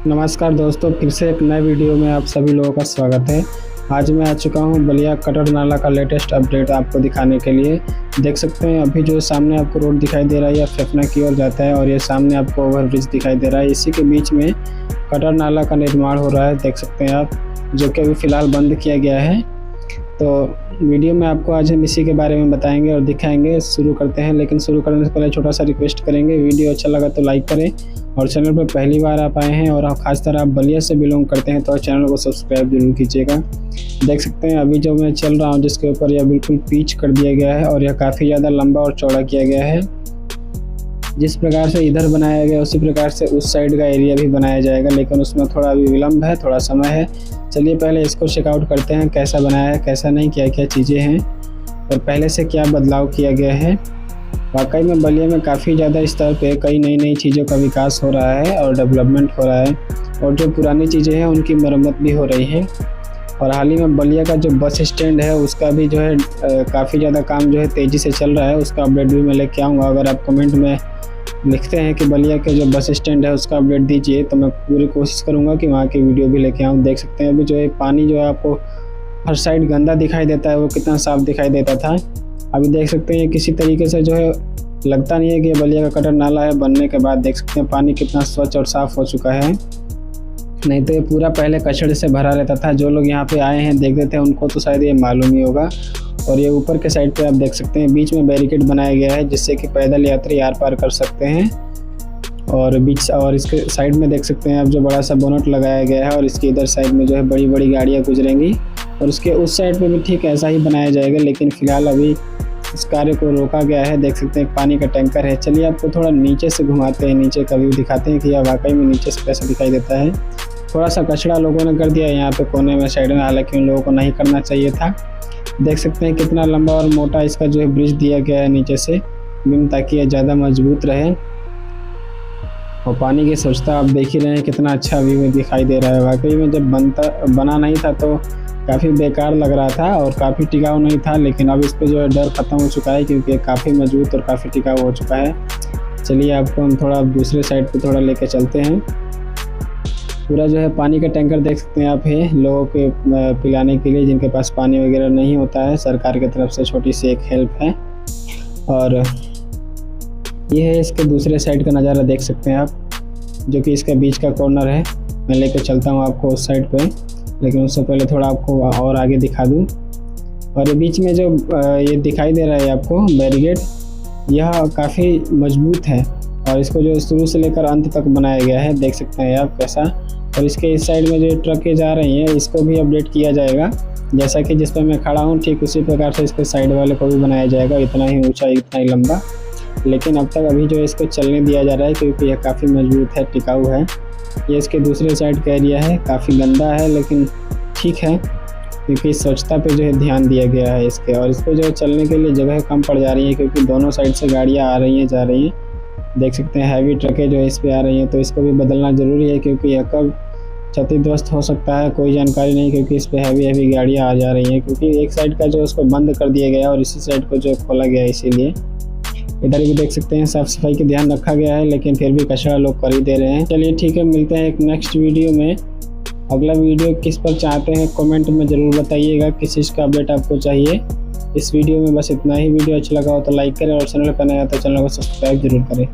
नमस्कार दोस्तों, फिर से एक नए वीडियो में आप सभी लोगों का स्वागत है। आज मैं आ चुका हूं बलिया कटर नाला का लेटेस्ट अपडेट आपको दिखाने के लिए। देख सकते हैं अभी जो सामने आपको रोड दिखाई दे रहा है, यह फेफना की ओर जाता है और ये सामने आपको ओवरब्रिज दिखाई दे रहा है। इसी के बीच में कटर नाला का निर्माण हो रहा है, देख सकते हैं आप, जो कि अभी फ़िलहाल बंद किया गया है। तो वीडियो में आपको आज हम इसी के बारे में बताएंगे और दिखाएंगे। शुरू करते हैं, लेकिन शुरू करने से पहले छोटा सा रिक्वेस्ट करेंगे, वीडियो अच्छा लगा तो लाइक करें और चैनल पर पहली बार आप आए हैं और खासकर आप बलिया से बिलोंग करते हैं तो चैनल को सब्सक्राइब जरूर कीजिएगा। देख सकते हैं अभी जो मैं चल रहा हूं जिसके ऊपर यह बिल्कुल पिच कर दिया गया है और यह काफ़ी ज़्यादा लंबा और चौड़ा किया गया है। जिस प्रकार से इधर बनाया गया उसी प्रकार से उस साइड का एरिया भी बनाया जाएगा, लेकिन उसमें थोड़ा अभी विलम्ब है, थोड़ा समय है। चलिए पहले इसको चेकआउट करते हैं, कैसा बनाया है, कैसा नहीं, क्या क्या चीज़ें हैं और पहले से क्या बदलाव किया गया है। वाकई में बलिया में काफ़ी ज़्यादा स्तर पे कई नई चीज़ों का विकास हो रहा है और डेवलपमेंट हो रहा है और जो पुरानी चीज़ें हैं उनकी मरम्मत भी हो रही है। और हाल ही में बलिया का जो बस स्टैंड है उसका भी जो है काफ़ी ज़्यादा काम जो है तेज़ी से चल रहा है, उसका अपडेट भी मैं लेके आऊँगा। अगर आप कमेंट में लिखते हैं कि बलिया के जो बस स्टैंड है उसका अपडेट दीजिए तो मैं पूरी कोशिश करूँगा कि वहाँ की वीडियो भी लेके आऊँ। देख सकते हैं अभी जो है पानी जो है आपको हर साइड गंदा दिखाई देता है, वो कितना साफ़ दिखाई देता था। अभी देख सकते हैं किसी तरीके से जो है लगता नहीं है कि बलिया का कटर नाला है। बनने के बाद देख सकते हैं पानी कितना स्वच्छ और साफ़ हो चुका है, नहीं तो ये पूरा पहले कचड़े से भरा रहता था। जो लोग यहाँ पे आए हैं देख रहे थे उनको तो शायद ये मालूम ही होगा। और ये ऊपर के साइड पे आप देख सकते हैं बीच में बैरिकेड बनाया गया है जिससे कि पैदल यात्री आर पार कर सकते हैं। और इसके साइड में देख सकते हैं आप जो बड़ा सा बोनट लगाया गया है और इसके इधर साइड में जो है बड़ी बड़ी गाड़ियाँ गुजरेंगी और उसके उस साइड पे भी ठीक ऐसा ही बनाया जाएगा, लेकिन फ़िलहाल अभी इस कार्य को रोका गया है। देख सकते हैं पानी का टैंकर है। चलिए आपको थोड़ा नीचे से घुमाते हैं, नीचे का व्यू दिखाते हैं कि यह वाकई में नीचे से कैसा दिखाई देता है। थोड़ा सा कचरा लोगों ने कर दिया यहाँ पे कोने में साइड में, हालांकि उन लोगों को नहीं करना चाहिए था। देख सकते हैं कितना लंबा और मोटा इसका जो है ब्रिज दिया गया है नीचे से बीम, ताकि यह ज़्यादा मजबूत रहे। और पानी की स्वच्छता आप देख ही रहे हैं, कितना अच्छा व्यू दिखाई दे रहा है। वाकई में जब बना नहीं था तो काफ़ी बेकार लग रहा था और काफ़ी टिकाऊ नहीं था, लेकिन अब इस पर जो है डर ख़त्म हो चुका है क्योंकि काफ़ी मजबूत और काफ़ी टिकाऊ हो चुका है। चलिए आपको हम थोड़ा दूसरे साइड पे थोड़ा लेके चलते हैं। पूरा जो है पानी का टैंकर देख सकते हैं आप है लोगों के पिलाने के लिए जिनके पास पानी वगैरह नहीं होता है। सरकार की तरफ से छोटी सी एक हेल्प है। और ये है इसके दूसरे साइड का नज़ारा, देख सकते हैं आप, जो कि इसका बीच का कॉर्नर है। मैं लेकर चलता हूँ आपको उस साइड पे, लेकिन उससे पहले थोड़ा आपको और आगे दिखा दूँ। और ये बीच में जो ये दिखाई दे रहा है आपको बैरिकेड, यह काफ़ी मजबूत है और इसको जो शुरू से लेकर अंत तक बनाया गया है, देख सकते हैं आप कैसा। और इसके इस साइड में जो ट्रकें जा रही हैं इसको भी अपडेट किया जाएगा, जैसा कि जिस पर मैं खड़ा हूँ ठीक उसी प्रकार से इसके साइड वाले को भी बनाया जाएगा, इतना ही ऊंचा इतना ही लंबा। लेकिन अब तक अभी जो इसको चलने दिया जा रहा है क्योंकि यह काफ़ी मजबूत है, टिकाऊ है। ये इसके दूसरे साइड का एरिया है, काफ़ी गंदा है लेकिन ठीक है क्योंकि स्वच्छता पे जो है ध्यान दिया गया है इसके। और इस पर जो है चलने के लिए जगह कम पड़ जा रही है क्योंकि दोनों साइड से गाड़ियाँ आ रही हैं जा रही हैं। देख सकते हैं हैवी ट्रकें जो है इस पे आ रही हैं, तो इसको भी बदलना ज़रूरी है क्योंकि यह कब क्षतिग्रस्त हो सकता है कोई जानकारी नहीं, क्योंकि इस पे हैवी गाड़ियाँ आ जा रही हैं। क्योंकि एक साइड का जो उसको बंद कर दिया गया है और इसी साइड को जो खोला गया है, इसीलिए इधर भी देख सकते हैं साफ़ सफाई का ध्यान रखा गया है, लेकिन फिर भी कचरा लोग कर ही दे रहे हैं। चलिए ठीक है, मिलते हैं एक नेक्स्ट वीडियो में। अगला वीडियो किस पर चाहते हैं कमेंट में ज़रूर बताइएगा, किस चीज़ का अपडेट आपको चाहिए। इस वीडियो में बस इतना ही। वीडियो अच्छा लगा हो तो लाइक करें और चैनल पर नया हो तो चैनल को सब्सक्राइब जरूर करें।